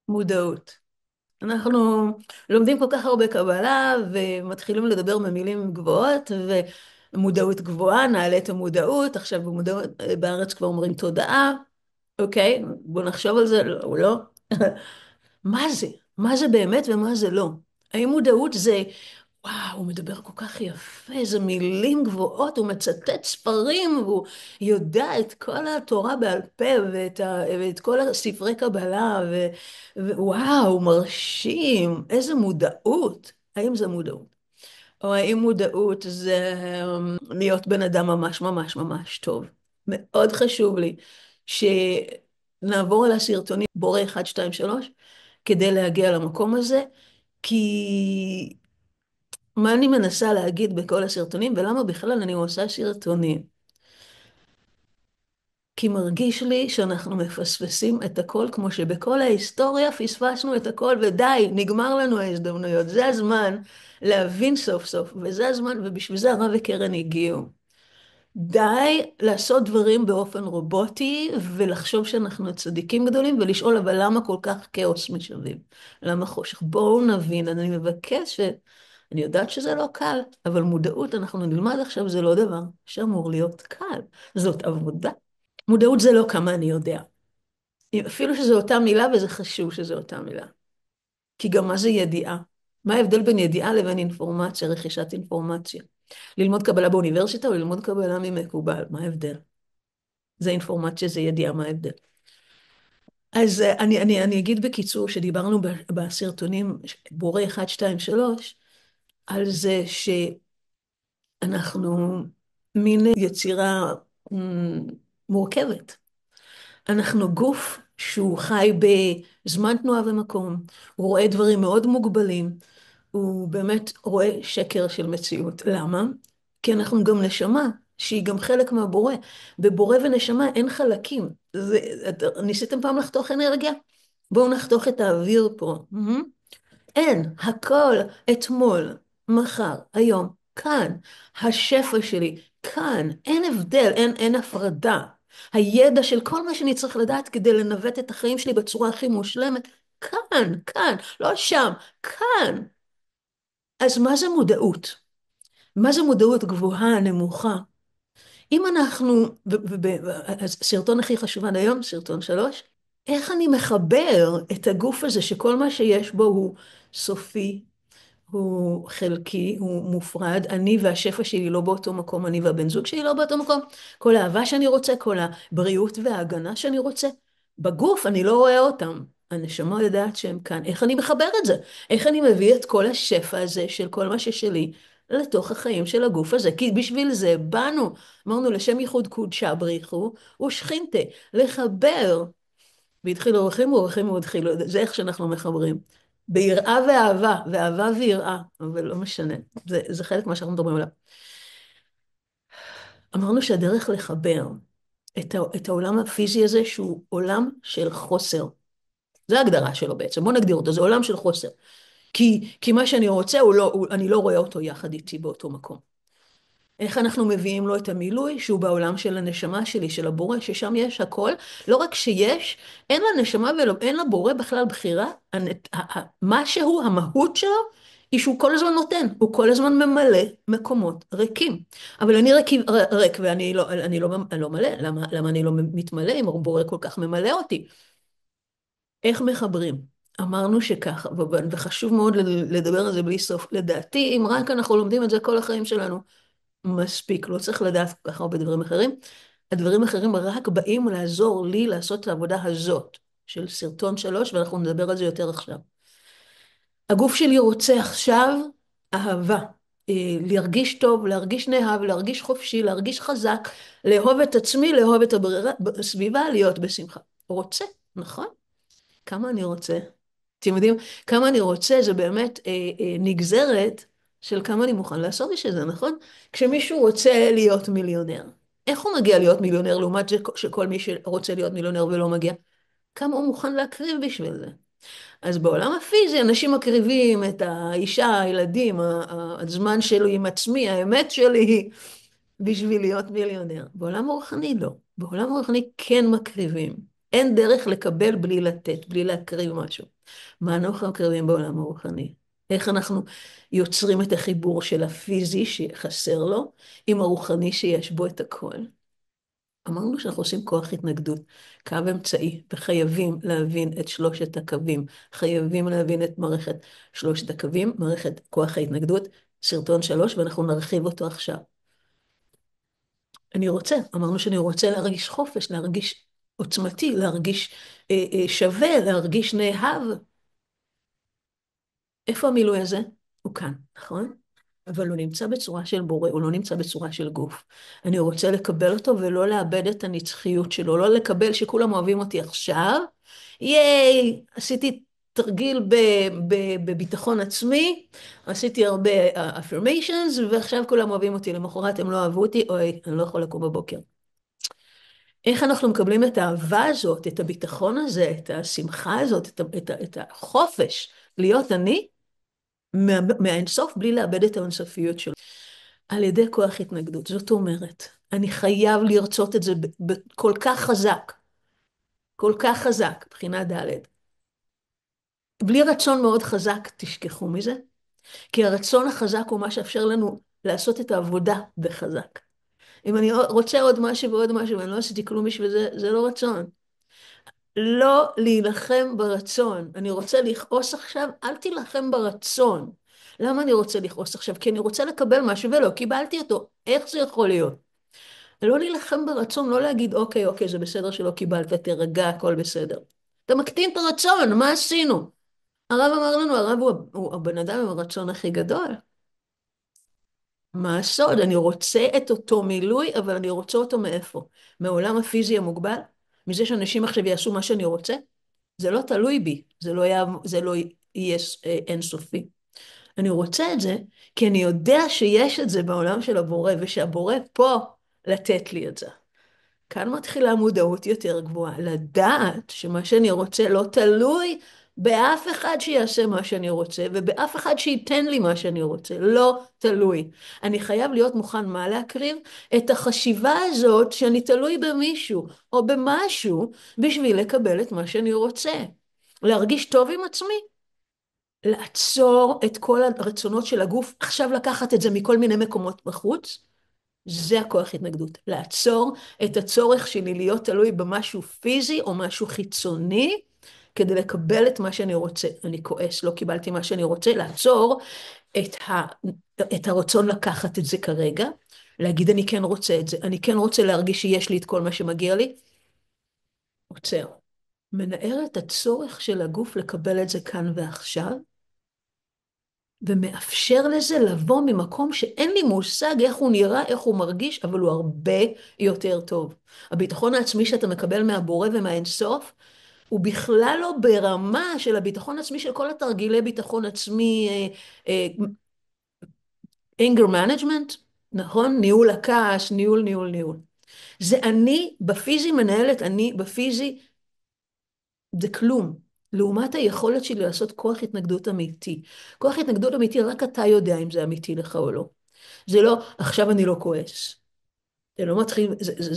מודעות. אנחנו לומדים כל כך הרבה קבלה ומתחילים לדבר במילים גבוהות ומודעות גבוהה, נעלה את המודעות, עכשיו במודעות, בארץ כבר אומרים תודעה, אוקיי, בואו נחשוב על זה, לא, או לא. מה זה? מה זה באמת ומה זה לא? האם מודעות זה, וואו, הוא מדבר כל כך יפה, איזה מילים גבוהות, הוא מצטט ספרים, והוא יודע את כל התורה בעל פה ואת כל הספרי קבלה, ווואו, מרשים, איזה מודעות. האם זה מודעות? או האם מודעות זה להיות בן אדם ממש ממש ממש טוב? מאוד חשוב לי שנעבור על הסרטונים בורא 1, 2, 3, כדי להגיע למקום הזה, כי מה אני מנסה להגיד בכל הסרטונים, ולמה בכלל אני עושה סרטונים? כי מרגיש לי שאנחנו מפספסים את הכל, כמו שבכל ההיסטוריה פספסנו את הכל, ודי, נגמר לנו ההזדמנויות. זה הזמן להבין סוף סוף, וזה הזמן, ובשביל זה הרב וקרן הגיעו. די לעשות דברים באופן רובוטי, ולחשוב שאנחנו צדיקים גדולים, ולשאול, אבל למה כל כך כאוס מסביב? למה חושך? בואו נבין, אני מבקש אני יודעת שזה לא קל, אבל מודעות, אנחנו נלמד עכשיו, זה לא דבר שאמור להיות קל. זאת עבודה. מודעות זה לא כמה אני יודע. אפילו שזו אותה מילה, וזה חשוב שזו אותה מילה. כי גם מה זה ידיעה? מה ההבדל בין ידיעה לבין אינפורמציה, רכישת אינפורמציה? ללמוד קבלה באוניברסיטה או ללמוד קבלה ממקובל? מה ההבדל? זה אינפורמציה, זה ידיעה, מה ההבדל? אז אני אגיד בקיצור שדיברנו בסרטונים בורא 1, 2, 3, על זה שאנחנו מין יצירה מורכבת. אנחנו גוף שהוא חי בזמן תנועה ומקום, הוא רואה דברים מאוד מוגבלים, הוא באמת רואה שקר של מציאות. למה? כי אנחנו גם נשמה, שהיא גם חלק מהבורא. בבורא ונשמה אין חלקים. ניסיתם פעם לחתוך אנרגיה? בואו נחתוך את האוויר פה. אין, הכל אתמול, מחר, היום, כאן. השפע שלי, כאן. אין הבדל, אין הפרדה. הידע של כל מה שאני צריך לדעת כדי לנווט את החיים שלי בצורה הכי מושלמת, כאן, כאן, לא שם, כאן. אז מה זה מודעות? מה זה מודעות גבוהה, נמוכה? אם אנחנו, הסרטון הכי חשוב עד היום, סרטון 3, איך אני מחבר את הגוף הזה שכל מה שיש בו הוא סופי, הוא חלקי, הוא מופרד, אני והשפע שלי לא באותו מקום, אני והבן זוג שלי לא באותו מקום, כל האהבה שאני רוצה, כל הבריאות וההגנה שאני רוצה, בגוף אני לא רואה אותם, הנשמה יודעת שהם כאן, איך אני מחבר את זה? איך אני מביא את כל השפע הזה של כל מה ששלי לתוך החיים של הגוף הזה? כי בשביל זה באנו, אמרנו לשם ייחוד קודשה בריחו ושכינתה, לחבר. והתחילו אורחים ואורחים והתחילו, זה איך שאנחנו מחברים. ביראה ואהבה, ואהבה ויראה, אבל לא משנה, זה חלק מה שאנחנו מדברים עליו. אמרנו שהדרך לחבר את העולם הפיזי הזה, שהוא עולם של חוסר. זו ההגדרה שלו בעצם, בוא נגדיר אותו, זה עולם של חוסר. כי מה שאני רוצה, אני לא רואה אותו יחד איתי באותו מקום. איך אנחנו מביאים לו את המילוי שהוא בעולם של הנשמה שלי, של הבורא, ששם יש הכל. לא רק שיש, אין לנשמה ואין לבורא בכלל בחירה. משהו, המהות שלו, היא שהוא כל הזמן נותן, הוא כל הזמן ממלא מקומות ריקים. אבל אני ריק ואני לא מלא. למה אני לא מתמלא אם הבורא כל כך ממלא אותי? איך מחברים? אמרנו שככה, וחשוב מאוד לדבר על זה בלי סוף. לדעתי, אם רק אנחנו לומדים את זה כל החיים שלנו, מספיק, לא צריך לדעת כל כך הרבה דברים אחרים. הדברים האחרים רק באים לעזור לי לעשות את העבודה הזאת של סרטון 3, ואנחנו נדבר על זה יותר עכשיו. הגוף שלי רוצה עכשיו אהבה, להרגיש טוב, להרגיש נאהב, להרגיש חופשי, להרגיש חזק, לאהוב את עצמי, לאהוב את הסביבה, להיות בשמחה. רוצה, נכון? כמה אני רוצה? אתם יודעים, כמה אני רוצה, זה באמת נגזרת של כמה אני מוכן לעשות בשביל זה, נכון? כשמישהו רוצה להיות מיליונר, איך הוא מגיע להיות מיליונר לעומת זה שכל מי שרוצה להיות מיליונר ולא מגיע? כמה הוא מוכן להקריב בשביל זה? אז בעולם הפיזי אנשים מקריבים את האישה, הילדים, הזמן שלי עם עצמי, האמת שלי, בשביל להיות מיליונר. בעולם הרוחני לא. בעולם הרוחני כן מקריבים. אין דרך לקבל בלי לתת, בלי להקריב משהו. מה אנחנו מקריבים בעולם הרוחני? איך אנחנו יוצרים את החיבור של הפיזי שחסר לו, עם הרוחני שיש בו את הכל? אמרנו שאנחנו עושים כוח התנגדות, קו אמצעי, וחייבים להבין את שלושת הקווים. חייבים להבין את מערכת שלושת הקווים, מערכת כוח ההתנגדות, סרטון 3, ואנחנו נרחיב אותו עכשיו. אמרנו שאני רוצה להרגיש חופש, להרגיש עוצמתי, להרגיש שווה, להרגיש נאהב. איפה המילוי הזה? הוא כאן, נכון? אבל הוא נמצא בצורה של בורא, הוא לא נמצא בצורה של גוף. אני רוצה לקבל אותו ולא לאבד את הנצחיות שלו, לא לקבל שכולם אוהבים אותי עכשיו. ייי, עשיתי תרגיל בביטחון עצמי, עשיתי הרבה affirmations, ועכשיו כולם אוהבים אותי, למחרת הם לא אהבו אותי, אוי, אני לא יכול לקום בבוקר. איך אנחנו מקבלים את האהבה הזאת, את הביטחון הזה, את השמחה הזאת, את החופש להיות אני, מהאינסוף בלי לאבד את האינסופיות שלו. על ידי כוח התנגדות. זאת אומרת, אני חייב לרצות את זה כל כך חזק, כל כך חזק, בחינה ד'. בלי רצון מאוד חזק, תשכחו מזה, כי הרצון החזק הוא מה שאפשר לנו לעשות את העבודה בחזק. אם אני רוצה עוד משהו ועוד משהו, ואני לא עשיתי כלום בשביל זה, זה לא רצון. לא להילחם ברצון. אני רוצה לכעוס עכשיו, אל תילחם ברצון. למה אני רוצה לכעוס עכשיו? כי אני רוצה לקבל משהו ולא קיבלתי אותו. איך זה יכול להיות? לא להילחם ברצון, לא להגיד, אוקיי, זה בסדר שלא קיבלת, תרגע, הכל בסדר. אתה מקטין את הרצון, מה עשינו? הרב אמר לנו, הרב הוא הבן אדם עם הרצון הכי גדול. מה הסוד? אני רוצה את אותו מילוי, אבל אני רוצה אותו מאיפה? מהעולם הפיזי המוגבל? מזה שאנשים עכשיו יעשו מה שאני רוצה? זה לא תלוי בי, זה לא יהיה אינסופי. אני רוצה את זה, כי אני יודע שיש את זה בעולם של הבורא, ושהבורא פה לתת לי את זה. כאן מתחילה מודעות יותר גבוהה, לדעת שמה שאני רוצה לא תלוי באף אחד שיעשה מה שאני רוצה, ובאף אחד שייתן לי מה שאני רוצה, לא תלוי. אני חייב להיות מוכן מה להקריב? את החשיבה הזאת שאני תלוי במישהו או במשהו בשביל לקבל את מה שאני רוצה. להרגיש טוב עם עצמי, לעצור את כל הרצונות של הגוף, עכשיו לקחת את זה מכל מיני מקומות בחוץ, זה הכוח התנגדות. לעצור את הצורך שלי להיות תלוי במשהו פיזי או משהו חיצוני, כדי לקבל את מה שאני רוצה. אני כועס, לא קיבלתי מה שאני רוצה, לעצור את הרצון לקחת את זה כרגע, להגיד אני כן רוצה את זה, אני כן רוצה להרגיש שיש לי את כל מה שמגיע לי, עוצר. מנער את הצורך של הגוף לקבל את זה כאן ועכשיו, ומאפשר לזה לבוא ממקום שאין לי מושג איך הוא נראה, איך הוא מרגיש, אבל הוא הרבה יותר טוב. הביטחון העצמי שאתה מקבל מהבורא ומהאינסוף, הוא בכלל לא ברמה של הביטחון העצמי של כל התרגילי ביטחון עצמי, anger management, נכון? ניהול הכעס, ניהול. זה אני בפיזי מנהלת, אני בפיזי, זה כלום. לעומת היכולת שלי לעשות כוח התנגדות אמיתי. כוח התנגדות אמיתי, רק אתה יודע אם זה אמיתי לך או לא. זה לא, עכשיו אני לא כועס. זה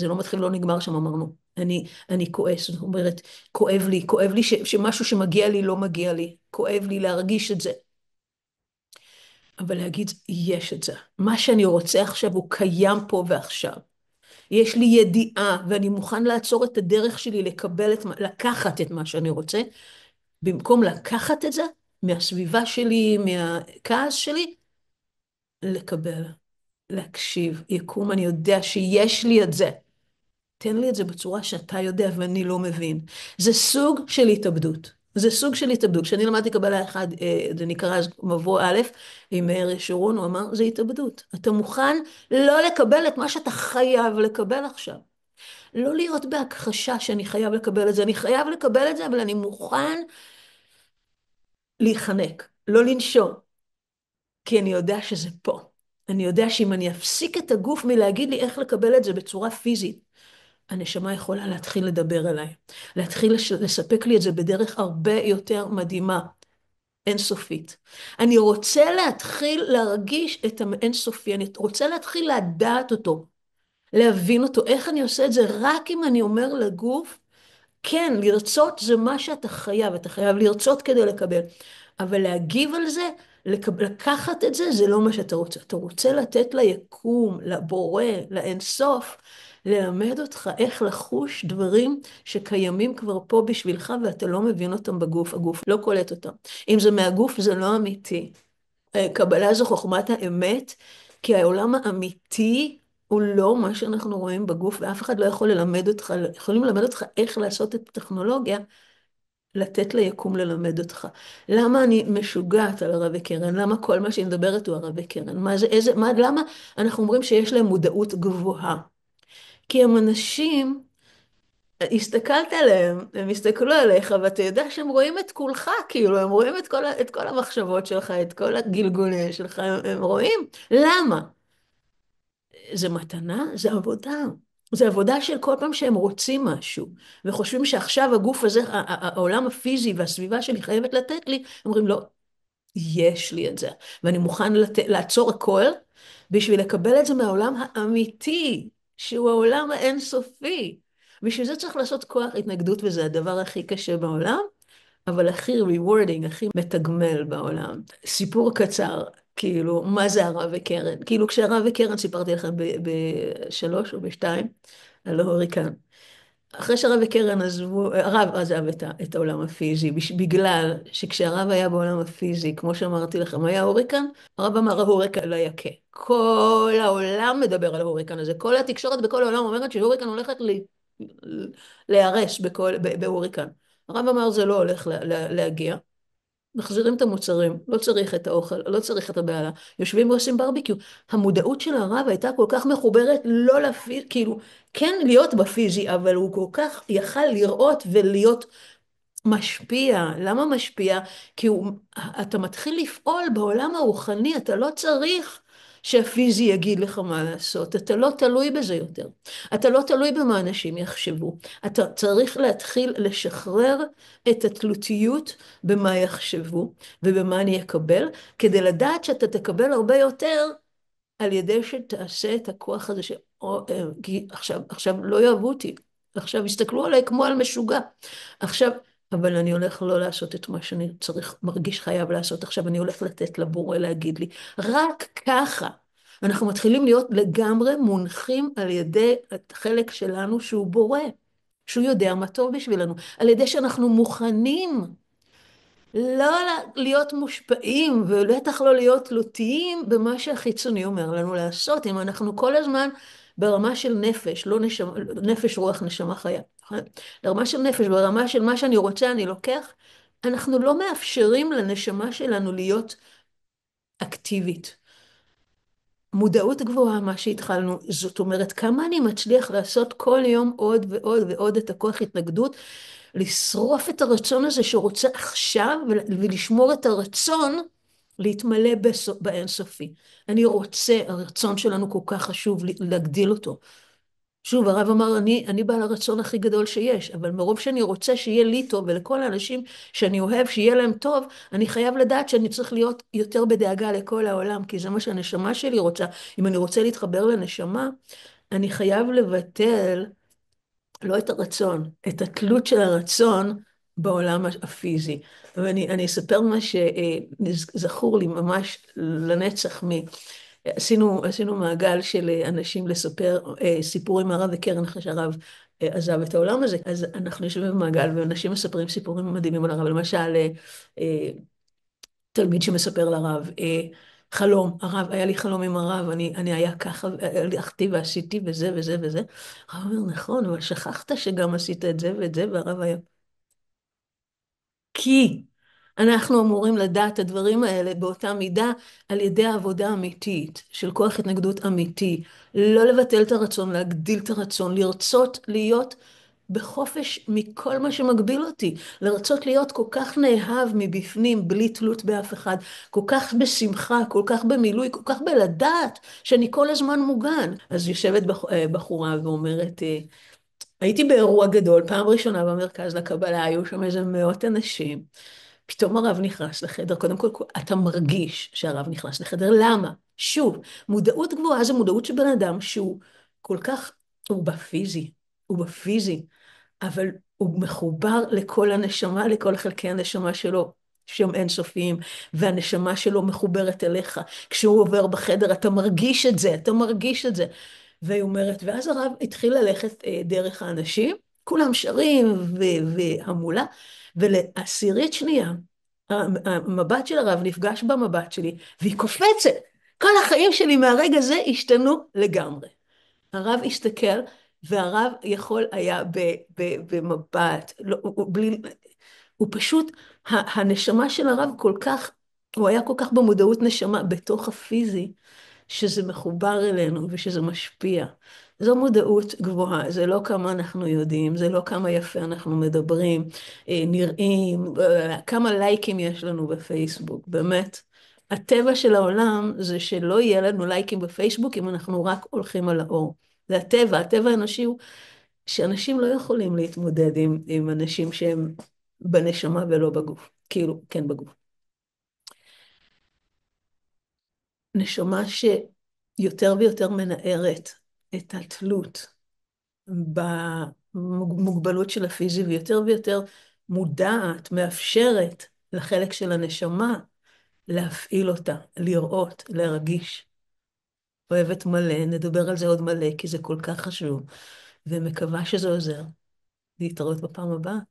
לא מתחיל, לא נגמר שם, אמרנו. אני כועס, זאת אומרת, כואב לי שמשהו שמגיע לי לא מגיע לי. כואב לי להרגיש את זה. אבל להגיד, יש את זה. מה שאני רוצה עכשיו הוא קיים פה ועכשיו. יש לי ידיעה, ואני מוכן לעצור את הדרך שלי לקחת את מה שאני רוצה, במקום לקחת את זה מהסביבה שלי, מהכעס שלי, לקבל, להקשיב, יקום, אני יודע שיש לי את זה. תן לי את זה בצורה שאתה יודע ואני לא מבין. זה סוג של התאבדות. זה סוג של התאבדות. כשאני למדתי קבלה אחד, זה נקרא אז מבוא א', עם מאיר ישורון, הוא אמר, זה התאבדות. אתה מוכן לא לקבל את מה שאתה חייב לקבל עכשיו. לא להיות בהכחשה שאני חייב לקבל את זה. אני חייב לקבל את זה, אבל אני מוכן להיחנק, לא לנשום, כי אני יודע שזה פה. אני יודע שאם אני אפסיק את הגוף מלהגיד לי איך לקבל את זה בצורה פיזית, הנשמה יכולה להתחיל לדבר אליי, להתחיל לספק לי את זה בדרך הרבה יותר מדהימה, אינסופית. אני רוצה להתחיל להרגיש את האינסופי, אני רוצה להתחיל לדעת אותו, להבין אותו, איך אני עושה את זה, רק אם אני אומר לגוף, כן, לרצות זה מה שאתה חייב, אתה חייב לרצות כדי לקבל. אבל להגיב על זה, לקחת את זה, זה לא מה שאתה רוצה. אתה רוצה לתת ליקום, לבורא, לאינסוף, ללמד אותך איך לחוש דברים שקיימים כבר פה בשבילך ואתה לא מבין אותם בגוף, הגוף לא קולט אותם. אם זה מהגוף, זה לא אמיתי. קבלה זו חוכמת האמת, כי העולם האמיתי הוא לא מה שאנחנו רואים בגוף, ואף אחד לא יכול ללמד אותך, יכולים ללמד אותך איך לעשות את הטכנולוגיה, לתת ליקום ללמד אותך. למה אני משוגעת על הרבי קרן? למה כל מה שהיא מדברת הוא הרבי קרן? מה זה, למה אנחנו אומרים שיש להם מודעות גבוהה? כי הם אנשים, הסתכלת עליהם, הם הסתכלו עליך, ואתה יודע שהם רואים את כולך, כאילו, הם רואים את כל המחשבות שלך, את כל הגלגולים שלך, הם רואים. למה? זה מתנה, זה עבודה. זה עבודה של כל פעם שהם רוצים משהו, וחושבים שעכשיו הגוף הזה, העולם הפיזי והסביבה שלי חייבת לתת לי, הם אומרים, לא, יש לי את זה, ואני מוכן לעצור הכל, בשביל לקבל את זה מהעולם האמיתי, שהוא העולם האינסופי. בשביל זה צריך לעשות כוח התנגדות, וזה הדבר הכי קשה בעולם, אבל הכי rewarding, הכי מתגמל בעולם. סיפור קצר, כאילו, מה זה הרב וקרן? כאילו, כשהרב וקרן, סיפרתי לכם בשלוש או בשתיים, על ההוריקן. אחרי שהרב וקרן עזבו, הרב עזב את העולם הפיזי, בגלל שכשהרב היה בעולם הפיזי, כמו שאמרתי לכם, היה הוריקן, הרב אמר, ההוריקן לא יכה. כל העולם מדבר על ההוריקן הזה, כל התקשורת בכל העולם אומרת שההוריקן הולכת להיהרס בהוריקן. הרב אמר, זה לא הולך להגיע. מחזירים את המוצרים, לא צריך את האוכל, לא צריך את הבעלה, יושבים ועושים ברביקיו. המודעות של הרב הייתה כל כך מחוברת, לא לפיזי, כאילו, כן להיות בפיזי, אבל הוא כל כך יכל לראות ולהיות משפיע. למה משפיע? כי אתה מתחיל לפעול בעולם הרוחני, אתה לא צריך שהפיזי יגיד לך מה לעשות, אתה לא תלוי בזה יותר. אתה לא תלוי במה אנשים יחשבו. אתה צריך להתחיל לשחרר את התלותיות במה יחשבו ובמה אני אקבל, כדי לדעת שאתה תקבל הרבה יותר על ידי שתעשה את הכוח הזה כי עכשיו לא יאהבו אותי, עכשיו יסתכלו עליי כמו על משוגע. עכשיו, אבל אני הולך לא לעשות את מה שאני צריך, מרגיש חייב לעשות. עכשיו אני הולך לתת לבורא להגיד לי. רק ככה אנחנו מתחילים להיות לגמרי מונחים על ידי החלק שלנו שהוא בורא, שהוא יודע מה טוב בשבילנו, על ידי שאנחנו מוכנים לא להיות מושפעים, ובטח לא להיות תלותיים במה שהחיצוני אומר לנו לעשות. אם אנחנו כל הזמן ברמה של נפש, לא נשמה, נפש, רוח, נשמה, חיה. ברמה של נפש, ברמה של מה שאני רוצה, אני לוקח, אנחנו לא מאפשרים לנשמה שלנו להיות אקטיבית. מודעות גבוהה, מה שהתחלנו, זאת אומרת, כמה אני מצליח לעשות כל יום עוד ועוד ועוד את הכוח התנגדות, לשרוף את הרצון הזה שרוצה עכשיו, ולשמור את הרצון להתמלא באינסופי. אני רוצה, הרצון שלנו כל כך חשוב להגדיל אותו. שוב, הרב אמר, אני בעל הרצון הכי גדול שיש, אבל מרוב שאני רוצה שיהיה לי טוב, ולכל האנשים שאני אוהב שיהיה להם טוב, אני חייב לדעת שאני צריך להיות יותר בדאגה לכל העולם, כי זה מה שהנשמה שלי רוצה. אם אני רוצה להתחבר לנשמה, אני חייב לבטל לא את הרצון, את התלות של הרצון בעולם הפיזי. ואני אספר מה שזכור לי ממש לנצח עשינו מעגל של אנשים לספר סיפורים מהרב וקרן אחרי שהרב עזב את העולם הזה. אז אנחנו יושבים במעגל ואנשים מספרים סיפורים מדהימים על הרב. למשל, תלמיד שמספר לרב, חלום, הרב, היה לי חלום עם הרב, אני היה ככה, הלכתי ועשיתי וזה וזה וזה. הרב אומר, נכון, אבל שכחת שגם עשית את זה ואת זה, והרב היה כי אנחנו אמורים לדעת את הדברים האלה באותה מידה על ידי העבודה האמיתית של כוח התנגדות אמיתי, לא לבטל את הרצון, להגדיל את הרצון, לרצות להיות בחופש מכל מה שמגביל אותי, לרצות להיות כל כך נאהב מבפנים, בלי תלות באף אחד, כל כך בשמחה, כל כך במילוי, כל כך בלדעת שאני כל הזמן מוגן. אז יושבת בחורה ואומרת, הייתי באירוע גדול, פעם ראשונה במרכז לקבלה, היו שם איזה מאות אנשים. פתאום הרב נכנס לחדר, קודם כל אתה מרגיש שהרב נכנס לחדר, למה? שוב, מודעות גבוהה זה מודעות שבן אדם שהוא כל כך, הוא בפיזי, אבל הוא מחובר לכל הנשמה, לכל חלקי הנשמה שלו, שהם אינסופיים, והנשמה שלו מחוברת אליך. כשהוא עובר בחדר, אתה מרגיש את זה, אתה מרגיש את זה. והיא אומרת, ואז הרב התחיל ללכת דרך האנשים, כולם שרים והמולה, ולעשירית שנייה, המבט של הרב נפגש במבט שלי, והיא קופצת. כל החיים שלי מהרגע זה השתנו לגמרי. הרב הסתכל, והרב יכול היה במבט, לא, הוא פשוט, הנשמה של הרב כל כך, הוא היה כל כך במודעות נשמה בתוך הפיזי, שזה מחובר אלינו ושזה משפיע. זו מודעות גבוהה, זה לא כמה אנחנו יודעים, זה לא כמה יפה אנחנו מדברים, נראים, כמה לייקים יש לנו בפייסבוק, באמת. הטבע של העולם זה שלא יהיה לנו לייקים בפייסבוק אם אנחנו רק הולכים על האור. זה הטבע, הטבע האנושי הוא שאנשים לא יכולים להתמודד עם אנשים שהם בנשמה ולא בגוף, כאילו, כן בגוף. נשמה שיותר ויותר מנערת את התלות במוגבלות של הפיזי, ויותר ויותר מודעת, מאפשרת לחלק של הנשמה להפעיל אותה, לראות, להרגיש. אוהבת מלא, נדבר על זה עוד מלא, כי זה כל כך חשוב, ומקווה שזה עוזר. להתראות בפעם הבאה.